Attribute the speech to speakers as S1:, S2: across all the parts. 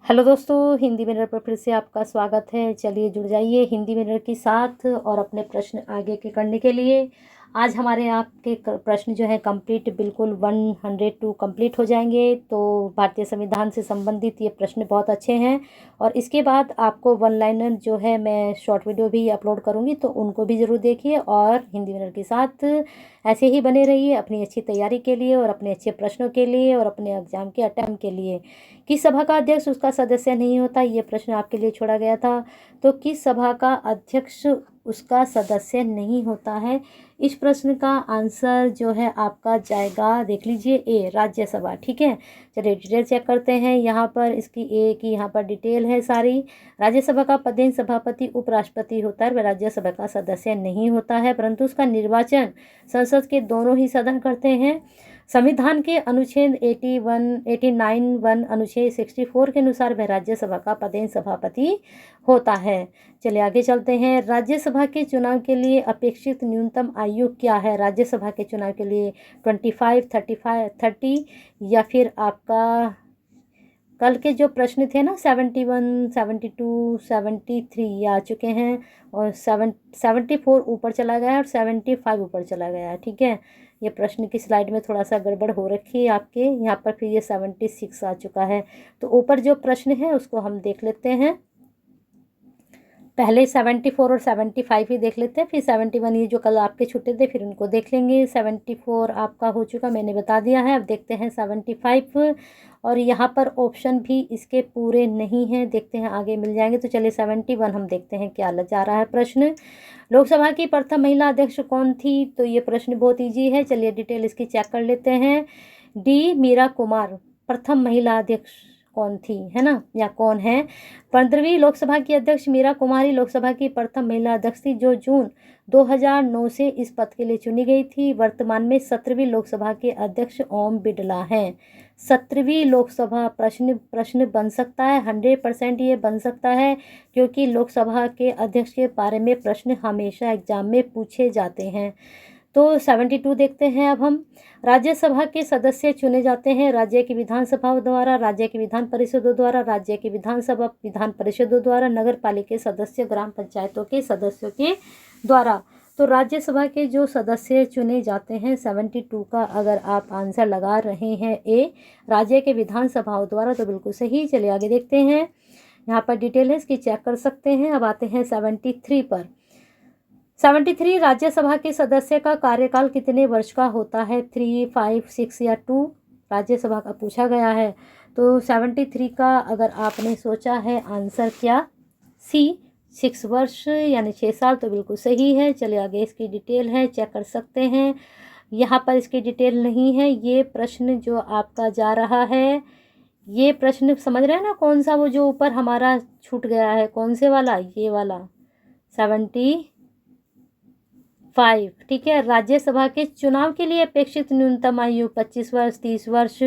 S1: Hello दोस्तों, Hindi mirror पर फिर से आपका स्वागत है। चलिए जुड़ जाइए हिंदी मिरर के साथ और अपने प्रश्न आगे के करने के लिए। आज हमारे आपके प्रश्न जो है कंप्लीट बिल्कुल 102 कंप्लीट हो जाएंगे। तो भारतीय संविधान से संबंधित ये प्रश्न बहुत अच्छे हैं और इसके बाद आपको वन लाइनर जो है मैं शॉर्ट वीडियो भी अपलोड करूँगी, तो उनको भी ज़रूर देखिए और हिंदी मिरर के साथ ऐसे ही बने रहिए अपनी अच्छी तैयारी के लिए और अपने अच्छे प्रश्नों के लिए और अपने एग्जाम के अटेम्प्ट के लिए। किस सभा का अध्यक्ष उसका सदस्य नहीं होता, ये प्रश्न आपके लिए छोड़ा गया था। तो किस सभा का अध्यक्ष उसका सदस्य नहीं होता है, इस प्रश्न का आंसर जो है आपका जाएगा, देख लीजिए, ए, राज्यसभा। ठीक है, चलिए डिटेल चेक करते हैं। यहाँ पर इसकी ए की यहाँ पर डिटेल है सारी। राज्यसभा का पदेन सभापति उपराष्ट्रपति होता है, वह राज्यसभा का सदस्य नहीं होता है, परंतु उसका निर्वाचन संसद के दोनों ही सदन करते हैं। संविधान के अनुच्छेद 89(1) अनुच्छेद 64 के अनुसार वह राज्यसभा का पदेन सभापति होता है। चलिए आगे चलते हैं। राज्यसभा के चुनाव के लिए अपेक्षित न्यूनतम आयु क्या है? राज्यसभा के चुनाव के लिए 25, 35, 30 या फिर आपका कल के जो प्रश्न थे ना 71, 72, 73 ये आ चुके हैं और 74 ऊपर चला गया और 75 ऊपर चला गया। ठीक है, ये प्रश्न की स्लाइड में थोड़ा सा गड़बड़ हो रखी है आपके यहाँ पर, फिर ये 76 आ चुका है। तो ऊपर जो प्रश्न है उसको हम देख लेते हैं। पहले 74 और 75 ही देख लेते हैं, फिर 71 ये जो कल आपके छुट्टे थे फिर उनको देख लेंगे। 74 आपका हो चुका, मैंने बता दिया है। अब देखते हैं 75 और यहाँ पर ऑप्शन भी इसके पूरे नहीं हैं, देखते हैं आगे मिल जाएंगे। तो चलिए 71 हम देखते हैं क्या जा रहा है प्रश्न। लोकसभा की प्रथम महिला अध्यक्ष कौन थी? तो ये प्रश्न बहुत ईजी है, चलिए डिटेल इसकी चेक कर लेते हैं। डी मीरा कुमार प्रथम महिला अध्यक्ष कौन थी, है ना, या कौन है? 15वीं लोकसभा की अध्यक्ष मीरा कुमारी लोकसभा की प्रथम महिला अध्यक्ष थी, जो जून 2009 से इस पद के लिए चुनी गई थी। वर्तमान में 17वीं लोकसभा के अध्यक्ष ओम बिरला हैं। 17वीं लोकसभा प्रश्न बन सकता है, 100% ये बन सकता है, क्योंकि लोकसभा के अध्यक्ष के बारे में प्रश्न हमेशा एग्जाम में पूछे जाते हैं। तो 72 देखते हैं अब हम। राज्यसभा के सदस्य चुने जाते हैं राज्य की विधानसभाओं द्वारा, राज्य की विधान परिषदों द्वारा, राज्य की विधानसभा विधान परिषदों द्वारा, नगर पालिका सदस्य, ग्राम पंचायतों के सदस्यों के द्वारा। तो राज्यसभा के जो सदस्य चुने जाते हैं 72 का अगर आप आंसर लगा रहे हैं ए, राज्य के विधानसभाओं द्वारा, तो बिल्कुल सही। चलिए आगे देखते हैं, यहाँ पर डिटेल है इसकी चेक कर सकते हैं। अब आते हैं 73 पर। 73 राज्यसभा के सदस्य का कार्यकाल कितने वर्ष का होता है? 3, 5, 6 या 2? राज्यसभा का पूछा गया है। तो 73 का अगर आपने सोचा है आंसर क्या, सी, 6 वर्ष यानी 6 साल, तो बिल्कुल सही है। चलिए आगे इसकी डिटेल है, चेक कर सकते हैं। यहाँ पर इसकी डिटेल नहीं है। ये प्रश्न जो आपका जा रहा है, ये प्रश्न समझ रहे हैं ना, कौन सा वो जो ऊपर हमारा छूट गया है, कौन से वाला, ये वाला 75। ठीक है, राज्यसभा के चुनाव के लिए अपेक्षित न्यूनतम आयु 25 वर्ष, 30 वर्ष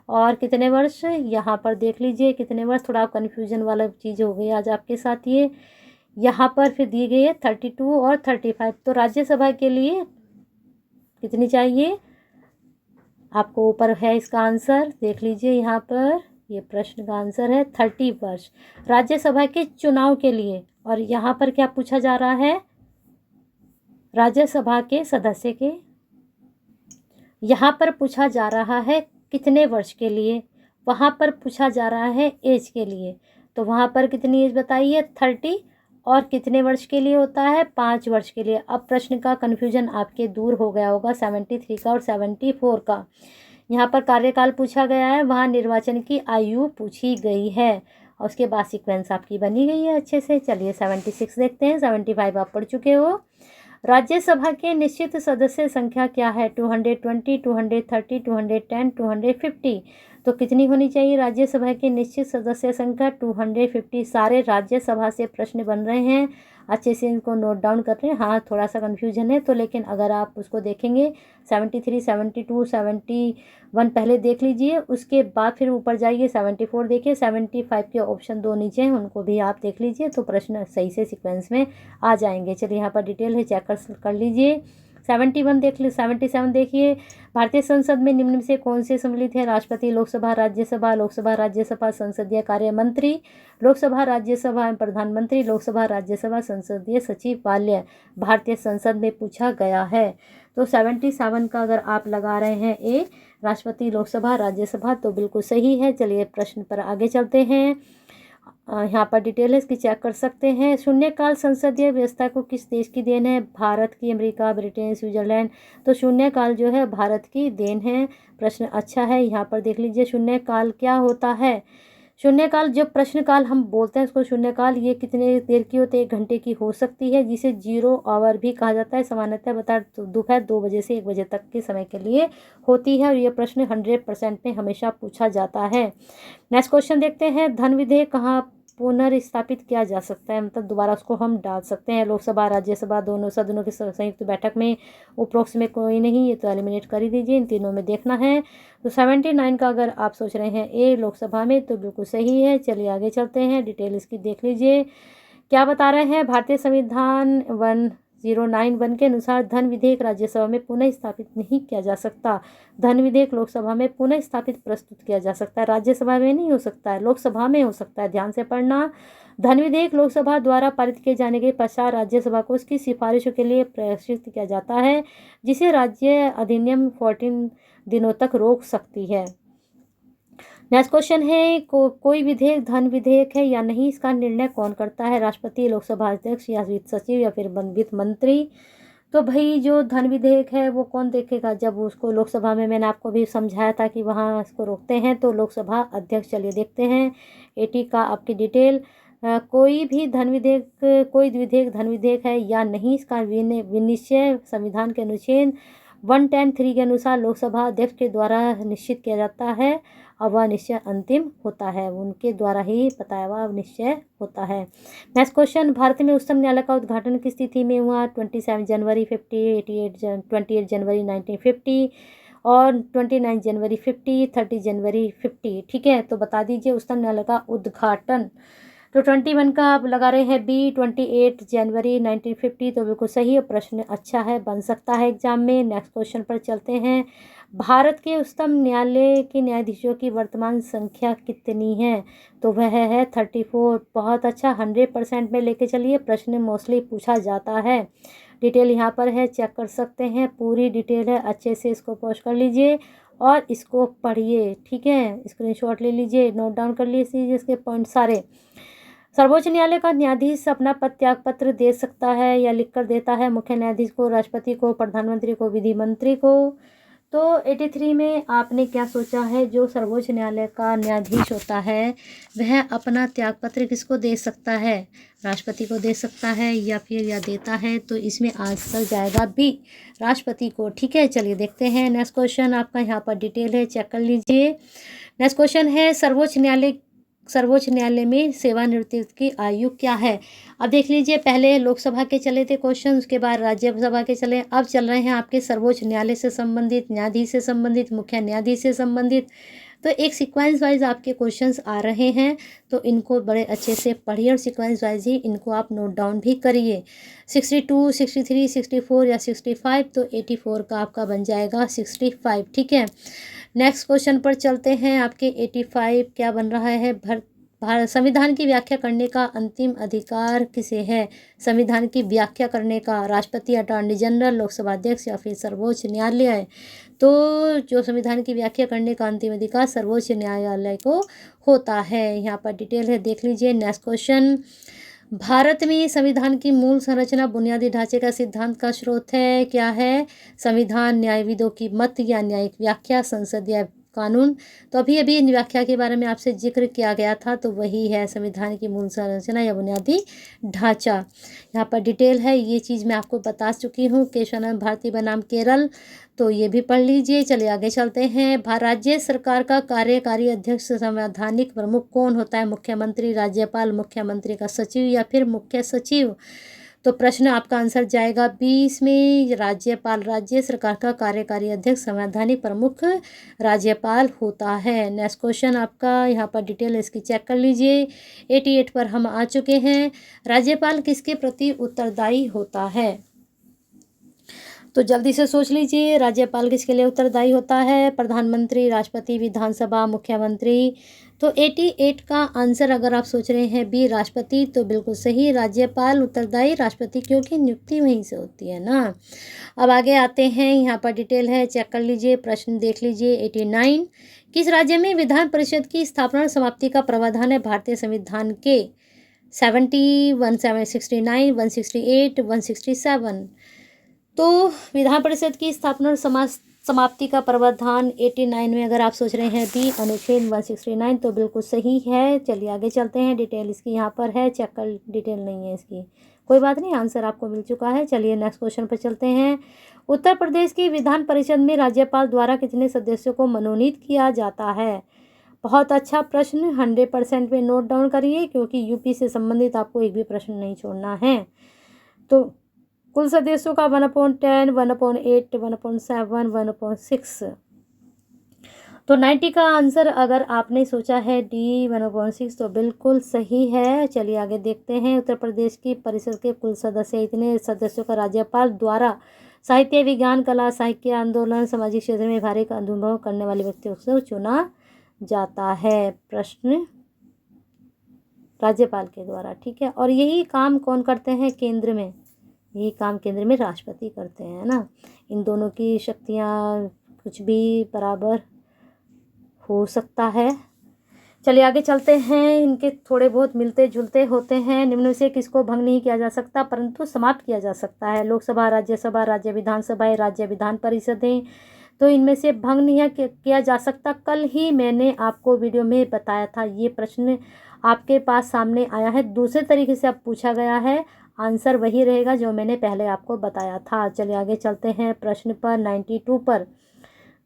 S1: और कितने वर्ष, यहाँ पर देख लीजिए कितने वर्ष। थोड़ा कन्फ्यूजन वाला चीज़ हो गई आज आपके साथ। ये यहाँ पर फिर दी गई है 32 और 35। तो राज्यसभा के लिए कितनी चाहिए आपको, ऊपर है इसका आंसर, देख लीजिए यहाँ पर, ये प्रश्न का आंसर है 30 वर्ष राज्यसभा के चुनाव के लिए। और यहाँ पर क्या पूछा जा रहा है, राज्यसभा के सदस्य के, यहाँ पर पूछा जा रहा है कितने वर्ष के लिए, वहाँ पर पूछा जा रहा है एज के लिए। तो वहाँ पर कितनी एज बताइए, 30, और कितने वर्ष के लिए होता है, 5 वर्ष के लिए। अब प्रश्न का कन्फ्यूजन आपके दूर हो गया होगा 73 का और 74 का। यहाँ पर कार्यकाल पूछा गया है, वहाँ निर्वाचन की आयु पूछी गई है और उसके बाद सीक्वेंस आपकी बनी गई है अच्छे से। चलिए 76 देखते हैं। 75 आप पढ़ चुके हो। राज्यसभा के निश्चित सदस्य संख्या क्या है? 220, 230, 210, 250। तो कितनी होनी चाहिए राज्यसभा की निश्चित सदस्य संख्या? 250। सारे राज्यसभा से प्रश्न बन रहे हैं, अच्छे से इनको नोट डाउन कर रहे हैं। हाँ, थोड़ा सा कन्फ्यूजन है तो, लेकिन अगर आप उसको देखेंगे 73, 72, 71 पहले देख लीजिए, उसके बाद फिर ऊपर जाइए 74 देखिए, 75 के ऑप्शन 2 नीचे हैं उनको भी आप देख लीजिए, तो प्रश्न सही से सीक्वेंस में आ जाएंगे। चलिए यहाँ पर डिटेल है, चेक कर लीजिए। 71 देख ली, 77 देखिए, भारतीय संसद में निम्न में से कौन से सम्मिलित है? राष्ट्रपति, लोकसभा, राज्यसभा, संसदीय कार्य मंत्री, लोकसभा, राज्यसभा एवं प्रधानमंत्री, लोकसभा, राज्यसभा, संसदीय सचिवालय भारतीय संसद में पूछा गया है। तो 77 का अगर आप लगा रहे हैं ए, राष्ट्रपति, लोकसभा, राज्यसभा, तो बिल्कुल सही है। चलिए प्रश्न पर आगे चलते हैं। यहाँ पर डिटेल है, इसकी चेक कर सकते हैं। शून्यकाल संसदीय व्यवस्था को किस देश की देन है? भारत की, अमेरिका, ब्रिटेन, स्विट्जरलैंड। तो शून्यकाल जो है भारत की देन है। प्रश्न अच्छा है। यहाँ पर देख लीजिए शून्यकाल क्या होता है। शून्यकाल, जो प्रश्नकाल हम बोलते हैं उसको शून्यकाल, ये कितने देर की होती है? 1 घंटे की हो सकती है, जिसे 0 आवर भी कहा जाता है। सामान्यतः बता दोपहर 2 बजे से 1 बजे तक के समय के लिए होती है और ये प्रश्न 100% में हमेशा पूछा जाता है। नेक्स्ट क्वेश्चन देखते हैं। धन विधेयक कहाँ पुनर्स्थापित किया जा सकता है? मतलब दोबारा उसको हम डाल सकते हैं। लोकसभा, राज्यसभा, दोनों सदनों की संयुक्त बैठक में, उपरोक्त में कोई नहीं, ये तो एलिमिनेट कर ही दीजिए। इन तीनों में देखना है। तो 79 का अगर आप सोच रहे हैं ए, लोकसभा में, तो बिल्कुल सही है। चलिए आगे चलते हैं, डिटेल इसकी देख लीजिए। क्या बता रहे हैं? भारतीय संविधान 1091 के अनुसार धन विधेयक राज्यसभा में पुनः स्थापित नहीं किया जा सकता। धन विधेयक लोकसभा में पुनः स्थापित प्रस्तुत किया जा सकता है, राज्यसभा में नहीं हो सकता है, लोकसभा में हो सकता है। ध्यान से पढ़ना। धन विधेयक लोकसभा द्वारा पारित किए जाने के पश्चात राज्यसभा को उसकी सिफारिशों के लिए प्रेषित किया जाता है, जिसे राज्य अधिनियम 14 दिनों तक रोक सकती है। नेक्स्ट क्वेश्चन है, कोई विधेयक धन विधेयक है या नहीं, इसका निर्णय कौन करता है? राष्ट्रपति, लोकसभा अध्यक्ष या वित्त सचिव या फिर वित्त मंत्री। तो भाई जो धन विधेयक है वो कौन देखेगा? जब उसको लोकसभा में, मैंने आपको भी समझाया था कि वहाँ इसको रोकते हैं, तो लोकसभा अध्यक्ष। चलिए देखते हैं 80 का आपकी डिटेल। कोई विधेयक धन विधेयक है या नहीं, इसका विनिश्चय संविधान के अनुच्छेद 110(3) के अनुसार लोकसभा अध्यक्ष के द्वारा निश्चित किया जाता है और वह निश्चय अंतिम होता है, उनके द्वारा ही बताया हुआ निश्चय होता है। नेक्स्ट क्वेश्चन, भारत में उच्चतम न्यायालय का उद्घाटन किस तिथि में हुआ? 27 जनवरी 50, 28 जनवरी 1950 और 29 जनवरी 50, 30 जनवरी 50। ठीक है, तो बता दीजिए उच्चतम न्यायालय का उद्घाटन। तो 21 का आप लगा रहे हैं बी, 28 जनवरी 1950, तो बिल्कुल सही है। प्रश्न अच्छा है, बन सकता है एग्जाम में। नेक्स्ट क्वेश्चन पर चलते हैं। भारत के उच्चतम न्यायालय के न्यायाधीशों की वर्तमान संख्या कितनी है? तो वह है 34। बहुत अच्छा, 100% में लेके चलिए। प्रश्न मोस्टली पूछा जाता है। डिटेल यहाँ पर है, चेक कर सकते हैं, पूरी डिटेल है। अच्छे से इसको पॉज कर लीजिए और इसको पढ़िए। ठीक है, स्क्रीनशॉट ले लीजिए, नोट डाउन कर लीजिए इसके पॉइंट सारे। सर्वोच्च न्यायालय का न्यायाधीश अपना त्याग पत्र दे सकता है या लिखकर देता है? मुख्य न्यायाधीश को, राष्ट्रपति को, प्रधानमंत्री को, विधि मंत्री को। तो 83 में आपने क्या सोचा है? जो सर्वोच्च न्यायालय का न्यायाधीश होता है वह अपना त्यागपत्र किसको दे सकता है? राष्ट्रपति को दे सकता है या फिर देता है? तो इसमें आंसर जाएगा बी, राष्ट्रपति को। ठीक है, चलिए देखते हैं। नेक्स्ट क्वेश्चन आपका यहाँ पर डिटेल है, चेक कर लीजिए। नेक्स्ट क्वेश्चन है, सर्वोच्च न्यायालय में सेवानिवृत्ति की आयु क्या है? अब देख लीजिए, पहले लोकसभा के चले थे क्वेश्चन, उसके बाद राज्यसभा के चले, अब चल रहे हैं आपके सर्वोच्च न्यायालय से संबंधित, न्यायाधीश से संबंधित, मुख्य न्यायाधीश से संबंधित। तो एक सीक्वेंस वाइज आपके क्वेश्चंस आ रहे हैं, तो इनको बड़े अच्छे से पढ़िए और सीक्वेंस वाइज ही इनको आप नोट डाउन भी करिए। 62, 63, 64 या 65, तो 84 का आपका बन जाएगा 65। ठीक है, नेक्स्ट क्वेश्चन पर चलते हैं। आपके 85 क्या बन रहा है? संविधान की व्याख्या करने का अंतिम अधिकार किसे है? संविधान की व्याख्या करने का राष्ट्रपति, अटॉर्नी जनरल, लोकसभा अध्यक्ष या फिर सर्वोच्च न्यायालय। तो जो संविधान की व्याख्या करने का अंतिम अधिकार सर्वोच्च न्यायालय को होता है। यहाँ पर डिटेल है, देख लीजिए। नेक्स्ट क्वेश्चन, भारत में संविधान की मूल संरचना, बुनियादी ढांचे का सिद्धांत का स्रोत है क्या है? संविधान, न्यायविदों की मत या न्यायिक व्याख्या, संसदीय कानून। तो अभी व्याख्या के बारे में आपसे जिक्र किया गया था, तो वही है संविधान की मूल संरचना या बुनियादी ढांचा। यहाँ पर डिटेल है, ये चीज़ मैं आपको बता चुकी हूँ। केशवानंद भारती बनाम केरल, तो ये भी पढ़ लीजिए। चलिए आगे चलते हैं। राज्य सरकार का कार्यकारी अध्यक्ष, संवैधानिक प्रमुख कौन होता है? मुख्यमंत्री, राज्यपाल, मुख्यमंत्री का सचिव या फिर मुख्य सचिव। तो प्रश्न आपका आंसर जाएगा 20 में, राज्यपाल। राज्य सरकार का कार्यकारी अध्यक्ष, संवैधानिक प्रमुख राज्यपाल होता है। नेक्स्ट क्वेश्चन आपका यहाँ पर डिटेल इसकी चेक कर लीजिए। 88 पर हम आ चुके हैं। राज्यपाल किसके प्रति उत्तरदायी होता है? तो जल्दी से सोच लीजिए, राज्यपाल किसके लिए उत्तरदायी होता है? प्रधानमंत्री, राष्ट्रपति, विधानसभा, मुख्यमंत्री। तो 88 का आंसर अगर आप सोच रहे हैं बी राष्ट्रपति, तो बिल्कुल सही, राज्यपाल उत्तरदायी राष्ट्रपति, क्योंकि नियुक्ति वहीं से होती है ना। अब आगे आते हैं, यहाँ पर डिटेल है, चेक कर लीजिए, प्रश्न देख लीजिए। 89, किस राज्य में विधान परिषद की स्थापना और समाप्ति का प्रावधान है भारतीय संविधान के? 70, 169, 168, 167। तो विधान परिषद की स्थापना और समाप्ति का प्रावधान 89 में अगर आप सोच रहे हैं बी अनुच्छेद 169, तो बिल्कुल सही है। चलिए आगे चलते हैं, डिटेल इसकी यहाँ पर है, चेक कर, डिटेल नहीं है इसकी, कोई बात नहीं, आंसर आपको मिल चुका है। चलिए नेक्स्ट क्वेश्चन पर चलते हैं। उत्तर प्रदेश की विधान परिषद में राज्यपाल द्वारा कितने सदस्यों को मनोनीत किया जाता है? बहुत अच्छा प्रश्न, 100% में नोट डाउन करिए, क्योंकि यूपी से संबंधित आपको एक भी प्रश्न नहीं छोड़ना है। तो कुल सदस्यों का 1/10, 1/8, 1/7, 1/6। तो 90 का आंसर अगर आपने सोचा है डी 1/6, तो बिल्कुल सही है। चलिए आगे देखते हैं। उत्तर प्रदेश की परिषद के कुल सदस्य, इतने सदस्यों का राज्यपाल द्वारा साहित्य, विज्ञान, कला, साहित्य, आंदोलन, सामाजिक क्षेत्र में भारी अनुभव करने वाले व्यक्तियों को चुना जाता है। प्रश्न राज्यपाल के द्वारा, ठीक है। और यही काम कौन करते हैं केंद्र में? यही काम केंद्र में राष्ट्रपति करते हैं ना। इन दोनों की शक्तियाँ कुछ भी बराबर हो सकता है। चलिए आगे चलते हैं। इनके थोड़े बहुत मिलते जुलते होते हैं। निम्न में से किसको भंग नहीं किया जा सकता परंतु समाप्त किया जा सकता है? लोकसभा, राज्यसभा, राज्य विधानसभाएं, राज्य विधान परिषदें। तो इनमें से भंग नहीं किया जा सकता। कल ही मैंने आपको वीडियो में बताया था, ये प्रश्न आपके पास सामने आया है, दूसरे तरीके से अब पूछा गया है, आंसर वही रहेगा जो मैंने पहले आपको बताया था। चलिए आगे चलते हैं प्रश्न पर। 92 पर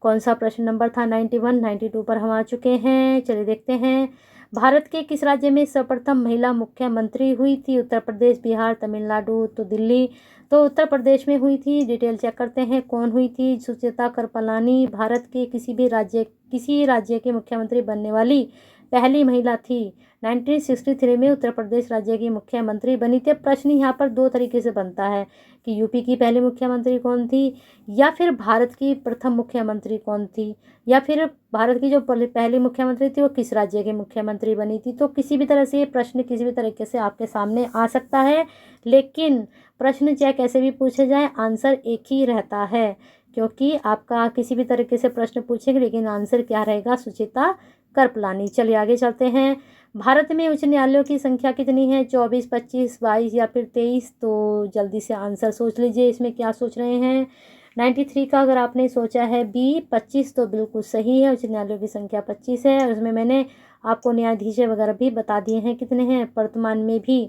S1: कौन सा प्रश्न नंबर था? 91, 92 पर हम आ चुके हैं। चलिए देखते हैं। भारत के किस राज्य में सर्वप्रथम महिला मुख्यमंत्री हुई थी? उत्तर प्रदेश, बिहार, तमिलनाडु, तो दिल्ली। तो उत्तर प्रदेश में हुई थी। डिटेल चेक करते हैं कौन हुई थी। सुचेता कृपलानी भारत के किसी राज्य के मुख्यमंत्री बनने वाली पहली महिला थी। 1963 में उत्तर प्रदेश राज्य की मुख्यमंत्री बनी थी। प्रश्न यहाँ पर दो तरीके से बनता है कि यूपी की पहली मुख्यमंत्री कौन थी, या फिर भारत की प्रथम मुख्यमंत्री कौन थी, या फिर भारत की जो पहली मुख्यमंत्री थी वो किस राज्य की मुख्यमंत्री बनी थी। तो किसी भी तरह से ये प्रश्न किसी भी तरीके से आपके सामने आ सकता है, लेकिन प्रश्न चाहे कैसे भी पूछे जाए आंसर एक ही रहता है, क्योंकि आपका किसी भी तरीके से प्रश्न पूछेंगे लेकिन आंसर क्या रहेगा? सुचेता कृपलानी। चलिए आगे चलते हैं। भारत में उच्च न्यायालयों की संख्या कितनी है? 24, 25, 22 या फिर 23? तो जल्दी से आंसर सोच लीजिए, इसमें क्या सोच रहे हैं। 93 का अगर आपने सोचा है बी 25, तो बिल्कुल सही है, उच्च न्यायालयों की संख्या 25 है। और उसमें मैंने आपको न्यायाधीश वगैरह भी बता दिए हैं कितने हैं वर्तमान में भी।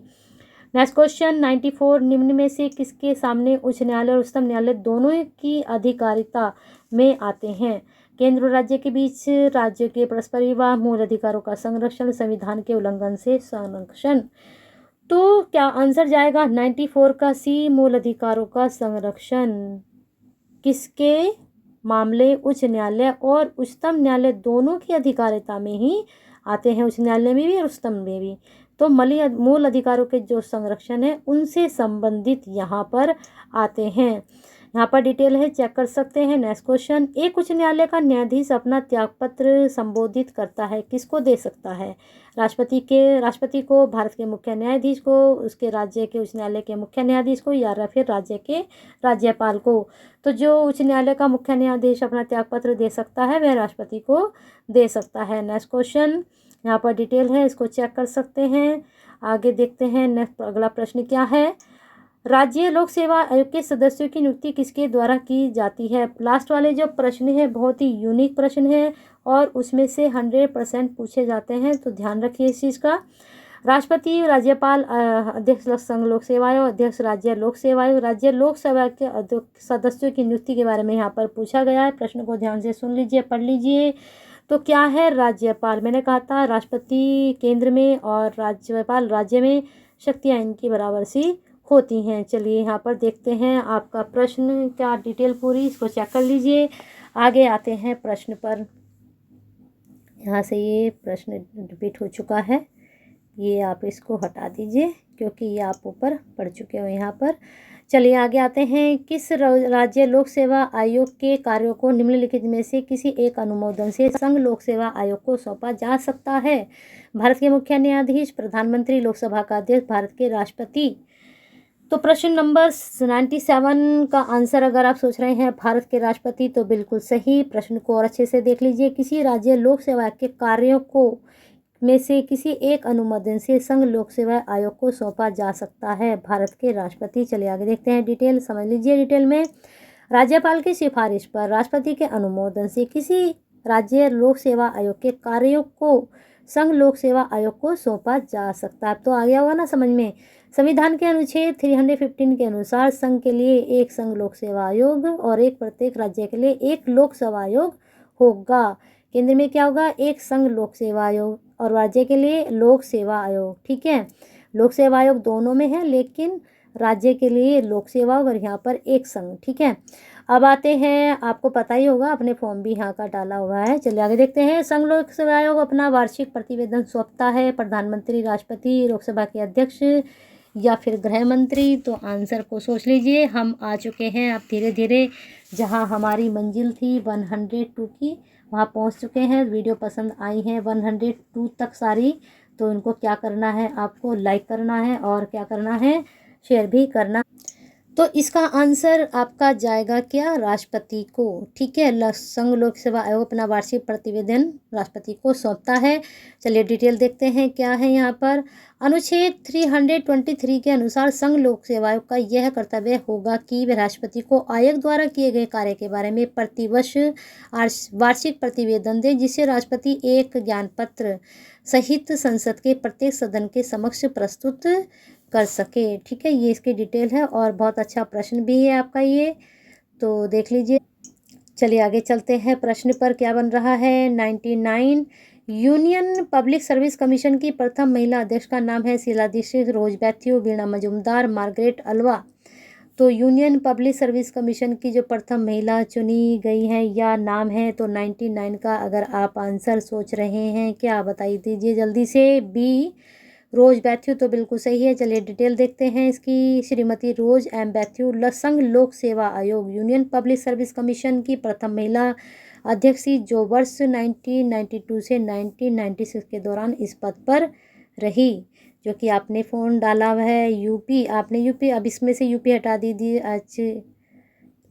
S1: नेक्स्ट क्वेश्चन 94, निम्न में से किसके सामने उच्च न्यायालय और उच्चतम न्यायालय दोनों की अधिकारिता में आते हैं? केंद्र और राज्य के बीच राज्य के परस्पर विवाह, मूल अधिकारों का संरक्षण, संविधान के उल्लंघन से संरक्षण। तो क्या आंसर जाएगा 94 का सी, मूल अधिकारों का संरक्षण। किसके मामले? उच्च न्यायालय और उच्चतम न्यायालय दोनों की अधिकारिता में ही आते हैं, उच्च न्यायालय में भी और उच्चतम में भी। तो मूल अधिकारों के जो संरक्षण है उनसे संबंधित यहाँ पर आते हैं। यहाँ पर डिटेल है, चेक कर सकते हैं। नेक्स्ट क्वेश्चन, एक उच्च न्यायालय का न्यायाधीश अपना त्यागपत्र संबोधित करता है, किसको दे सकता है? राष्ट्रपति को, भारत के मुख्य न्यायाधीश को, उसके राज्य के उच्च न्यायालय के मुख्य न्यायाधीश को, या फिर राज्य के राज्यपाल को। तो जो उच्च न्यायालय का मुख्य न्यायाधीश अपना त्यागपत्र दे सकता है वह राष्ट्रपति को दे सकता है। नेक्स्ट क्वेश्चन, यहाँ पर डिटेल है, इसको चेक कर सकते हैं। आगे देखते हैं नेक्स्ट अगला प्रश्न क्या है। राज्य लोक सेवा आयोग के सदस्यों की नियुक्ति किसके द्वारा की जाती है? लास्ट वाले जो प्रश्न है बहुत ही यूनिक प्रश्न है और उसमें से 100% पूछे जाते हैं, तो ध्यान रखिए इस चीज़ का। राष्ट्रपति, राज्यपाल, अध्यक्ष संघ लोक सेवा आयोग, अध्यक्ष राज्य लोक सेवा आयोग। राज्य लोक सेवा के सदस्यों की नियुक्ति के बारे में यहाँ पर पूछा गया है। प्रश्न को ध्यान से सुन लीजिए, पढ़ लीजिए। तो क्या है? राज्यपाल। मैंने कहा था राष्ट्रपति केंद्र में और राज्यपाल राज्य में, शक्तियाँ इनकी बराबर सी होती हैं। चलिए यहाँ पर देखते हैं आपका प्रश्न क्या डिटेल पूरी, इसको चेक कर लीजिए। आगे आते हैं प्रश्न पर। यहाँ से ये प्रश्न रिपीट हो चुका है, ये आप इसको हटा दीजिए क्योंकि ये आप ऊपर पढ़ चुके हो। यहाँ पर चलिए आगे आते हैं। किस राज्य लोक सेवा आयोग के कार्यों को निम्नलिखित में से किसी एक अनुमोदन से संघ लोक सेवा आयोग को सौंपा जा सकता है? भारत के मुख्य न्यायाधीश, प्रधानमंत्री, लोकसभा का अध्यक्ष, भारत के राष्ट्रपति। तो प्रश्न नंबर 97 का आंसर अगर आप सोच रहे हैं भारत के राष्ट्रपति, तो बिल्कुल सही। प्रश्न को और अच्छे से देख लीजिए। किसी राज्य लोक सेवा के कार्यों को में से किसी एक अनुमोदन से संघ लोक सेवा आयोग को सौंपा जा सकता है? भारत के राष्ट्रपति। चलिए आगे देखते हैं, डिटेल समझ लीजिए। डिटेल में, राज्यपाल की सिफारिश पर राष्ट्रपति के अनुमोदन से किसी राज्य लोक सेवा आयोग के कार्यों को संघ लोक सेवा आयोग को सौंपा जा सकता है। तो आ गया होगा ना समझ में। संविधान के अनुच्छेद 315 के अनुसार संघ के लिए एक संघ लोक सेवा आयोग और एक प्रत्येक राज्य के लिए एक लोक सेवा आयोग होगा। केंद्र में क्या होगा? एक संघ लोक सेवा आयोग और राज्य के लिए लोक सेवा आयोग। ठीक है, लोक सेवा आयोग दोनों में है, लेकिन राज्य के लिए लोक सेवा और यहाँ पर एक संघ। ठीक है, अब आते हैं, आपको पता ही होगा, अपने फॉर्म भी यहाँ का डाला हुआ है। चलिए आगे देखते हैं। संघ लोक सेवा आयोग अपना वार्षिक प्रतिवेदन सौंपता है प्रधानमंत्री, राष्ट्रपति, लोकसभा के अध्यक्ष या फिर गृह मंत्री। तो आंसर को सोच लीजिए। हम आ चुके हैं अब धीरे धीरे जहाँ हमारी मंजिल थी 102 की, वहाँ पहुँच चुके हैं। वीडियो पसंद आई है 102 तक सारी, तो इनको क्या करना है, आपको लाइक करना है और क्या करना है, शेयर भी करना। तो इसका आंसर आपका जाएगा क्या? राष्ट्रपति को। ठीक है, संघ लोक सेवा आयोग अपना वार्षिक प्रतिवेदन राष्ट्रपति को सौंपता है। चलिए डिटेल देखते हैं क्या है यहाँ पर। अनुच्छेद 323 के अनुसार संघ लोक सेवा आयोग का यह कर्तव्य होगा कि वह राष्ट्रपति को आयोग द्वारा किए गए कार्य के बारे में प्रतिवर्ष वार्षिक प्रतिवेदन दे, जिसे राष्ट्रपति एक ज्ञान पत्र सहित संसद के प्रत्येक सदन के समक्ष प्रस्तुत कर सके। ठीक है, ये इसकी डिटेल है और बहुत अच्छा प्रश्न भी है आपका ये, तो देख लीजिए। चलिए आगे चलते हैं। प्रश्न पर क्या बन रहा है? 99, यूनियन पब्लिक सर्विस कमीशन की प्रथम महिला अध्यक्ष का नाम है शीला दीक्षित, रोज मैथ्यू, वीणा मजूमदार, मार्गरेट अल्वा। तो यूनियन पब्लिक सर्विस कमीशन की जो प्रथम महिला चुनी गई है या नाम है, तो 99 का अगर आप आंसर सोच रहे हैं, क्या बताइए दीजिए जल्दी से। बी, रोज मैथ्यू, तो बिल्कुल सही है। चलिए डिटेल देखते हैं इसकी। श्रीमती रोज एम मैथ्यू संघ लोक सेवा आयोग यूनियन पब्लिक सर्विस कमीशन की प्रथम महिला अध्यक्ष थी, जो वर्ष 1992 से 1996 के दौरान इस पद पर रही। जो कि आपने फ़ोन डाला हुआ है यूपी, आपने यूपी, अब इसमें से यूपी हटा दीजिए। अच्छा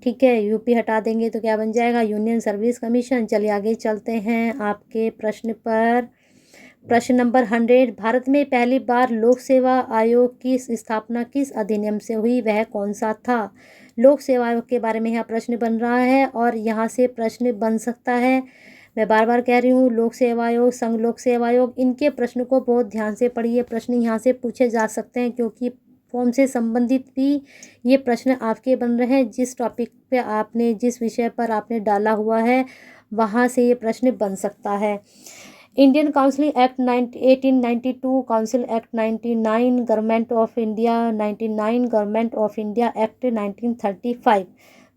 S1: ठीक है, यूपी हटा देंगे तो क्या बन जाएगा? Union service commission. चलिए आगे चलते हैं आपके प्रश्न पर। प्रश्न नंबर 100, भारत में पहली बार लोक सेवा आयोग की स्थापना किस अधिनियम से हुई, वह कौन सा था? लोक सेवा आयोग के बारे में यहाँ प्रश्न बन रहा है और यहाँ से प्रश्न बन सकता है। मैं बार बार कह रही हूँ, लोक सेवा आयोग, संघ लोक सेवा आयोग, इनके प्रश्न को बहुत ध्यान से पढ़िए। प्रश्न यहाँ से पूछे जा सकते हैं क्योंकि फॉर्म से संबंधित भी ये प्रश्न आपके बन रहे हैं। जिस टॉपिक पे आपने, जिस विषय पर आपने डाला हुआ है, वहाँ से ये प्रश्न बन सकता है। Indian council act 1892, council act 99, government of India 99, government of India act 1935।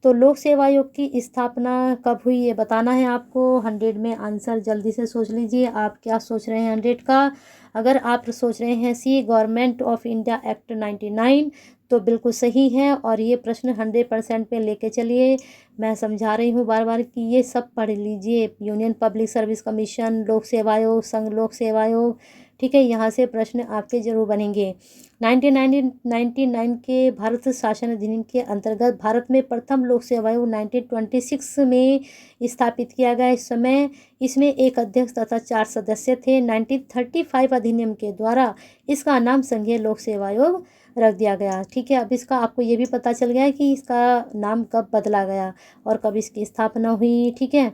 S1: तो लोक सेवा आयोग की स्थापना कब हुई ये बताना है आपको। 100 में आंसर जल्दी से सोच लीजिए। आप क्या सोच रहे हैं 100 का? अगर आप सोच रहे हैं सी, गवर्नमेंट ऑफ इंडिया एक्ट 99, तो बिल्कुल सही है और ये प्रश्न 100% पे लेके चलिए। मैं समझा रही हूँ बार बार कि ये सब पढ़ लीजिए। यूनियन पब्लिक सर्विस कमीशन, लोक सेवा आयोग, संघ लोक सेवा आयोग। ठीक है, यहाँ से प्रश्न आपके जरूर बनेंगे। 1999 के भारत शासन अधिनियम के अंतर्गत भारत में प्रथम लोक सेवा आयोग 1926 में स्थापित किया गया। इस समय इसमें एक अध्यक्ष तथा 4 सदस्य थे। 1935 अधिनियम के द्वारा इसका नाम संघीय लोक सेवा आयोग रख दिया गया। ठीक है, अब इसका आपको ये भी पता चल गया है कि इसका नाम कब बदला गया और कब इसकी स्थापना हुई। ठीक है,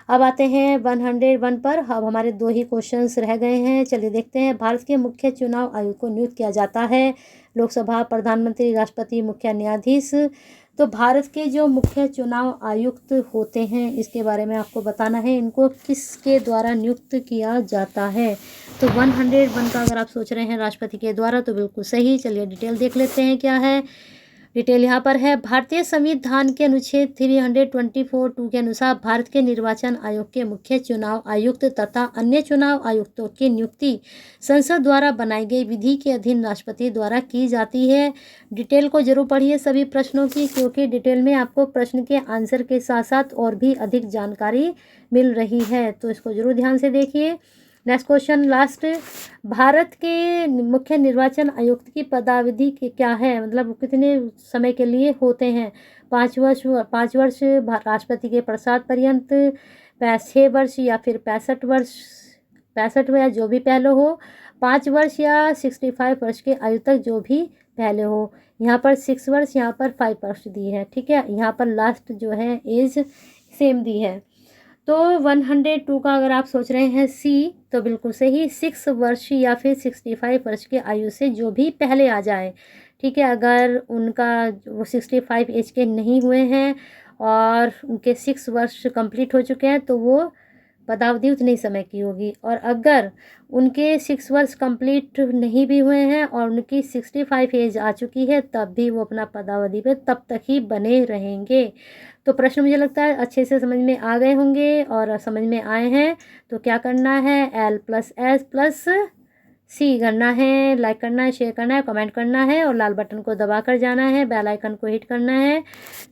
S1: अब आते हैं 101 पर। अब हमारे 2 ही क्वेश्चंस रह गए हैं। चलिए देखते हैं। भारत के मुख्य चुनाव आयुक्त को नियुक्त किया जाता है लोकसभा, प्रधानमंत्री, राष्ट्रपति, मुख्य न्यायाधीश। तो भारत के जो मुख्य चुनाव आयुक्त होते हैं, इसके बारे में आपको बताना है, इनको किसके द्वारा नियुक्त किया जाता है। तो 101 का अगर आप सोच रहे हैं राष्ट्रपति के द्वारा, तो बिल्कुल सही। चलिए डिटेल देख लेते हैं क्या है। डिटेल यहाँ पर है। भारतीय संविधान के अनुच्छेद 324(2) के अनुसार भारत के निर्वाचन आयोग के मुख्य चुनाव आयुक्त तथा अन्य चुनाव आयुक्तों की नियुक्ति संसद द्वारा बनाई गई विधि के अधीन राष्ट्रपति द्वारा की जाती है। डिटेल को जरूर पढ़िए सभी प्रश्नों की, क्योंकि डिटेल में आपको प्रश्न के आंसर के साथ साथ और भी अधिक जानकारी मिल रही है, तो इसको जरूर ध्यान से देखिए। नेक्स्ट क्वेश्चन लास्ट, भारत के मुख्य निर्वाचन आयुक्त की पदावधि क्या है, मतलब कितने समय के लिए होते हैं? 5 वर्ष राष्ट्रपति के प्रसाद पर्यंत, 6 वर्ष या फिर 65 वर्ष, 65 या जो भी पहले हो, 5 वर्ष या 65 वर्ष के आयु तक जो भी पहले हो। यहाँ पर 6 वर्ष, यहाँ पर 5 वर्ष दी है, ठीक है। यहाँ पर लास्ट जो है एज सेम दी है। तो 102 का अगर आप सोच रहे हैं सी, तो बिल्कुल सही, 6 वर्ष या फिर 65 वर्ष के आयु से जो भी पहले आ जाए, ठीक है। अगर उनका वो 65 एज के नहीं हुए हैं और उनके 6 वर्ष कंप्लीट हो चुके हैं तो वो पदावधि उतने समय की होगी। और अगर उनके 6 वर्ष कंप्लीट नहीं भी हुए हैं और उनकी 65 एज आ चुकी है, तब भी वो अपना पदावधि पे तब तक ही बने रहेंगे। तो प्रश्न मुझे लगता है अच्छे से समझ में आ गए होंगे, और समझ में आए हैं तो क्या करना है, L+S+C करना है, लाइक करना है, शेयर करना है, कमेंट करना है और लाल बटन को दबा कर जाना है, बेल आइकन को हिट करना है,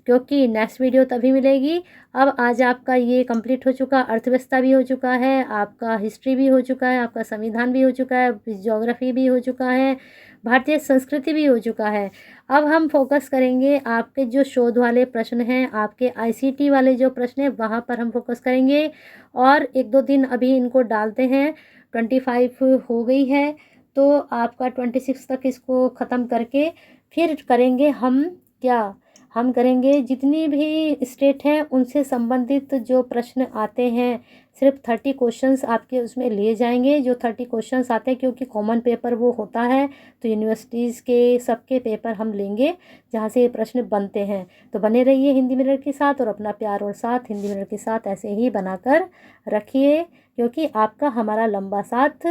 S1: क्योंकि नेक्स्ट वीडियो तभी मिलेगी। अब आज आपका ये कंप्लीट हो चुका, अर्थव्यवस्था भी हो चुका है, आपका हिस्ट्री भी हो चुका है, आपका संविधान भी हो चुका है, ज्योग्राफी भी हो चुका है, भारतीय संस्कृति भी हो चुका है। अब हम फोकस करेंगे आपके जो शोध वाले प्रश्न हैं, आपके आईसीटी वाले जो प्रश्न हैं, वहाँ पर हम फोकस करेंगे। और 1-2 दिन अभी इनको डालते हैं, 25 हो गई है, तो आपका 26 तक इसको ख़त्म करके फिर करेंगे हम क्या, हम करेंगे जितनी भी स्टेट हैं उनसे संबंधित जो प्रश्न आते हैं, सिर्फ 30 क्वेश्चंस आपके उसमें लिए जाएंगे। जो 30 क्वेश्चंस आते हैं, क्योंकि कॉमन पेपर वो होता है, तो यूनिवर्सिटीज़ के सबके पेपर हम लेंगे जहाँ से ये प्रश्न बनते हैं। तो बने रहिए हिंदी मिरर के साथ, और अपना प्यार और साथ हिंदी मिरर के साथ ऐसे ही बनाकर रखिए, क्योंकि आपका हमारा लंबा साथ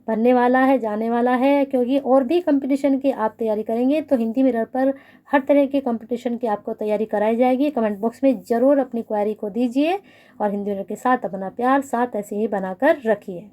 S1: बनने वाला है, जाने वाला है। क्योंकि और भी कंपटीशन की आप तैयारी करेंगे तो हिंदी मिरर पर हर तरह के कंपटीशन की आपको तैयारी कराई जाएगी। कमेंट बॉक्स में ज़रूर अपनी क्वेरी को दीजिए, और हिंदी मिरर के साथ अपना प्यार साथ ऐसे ही बनाकर रखिए।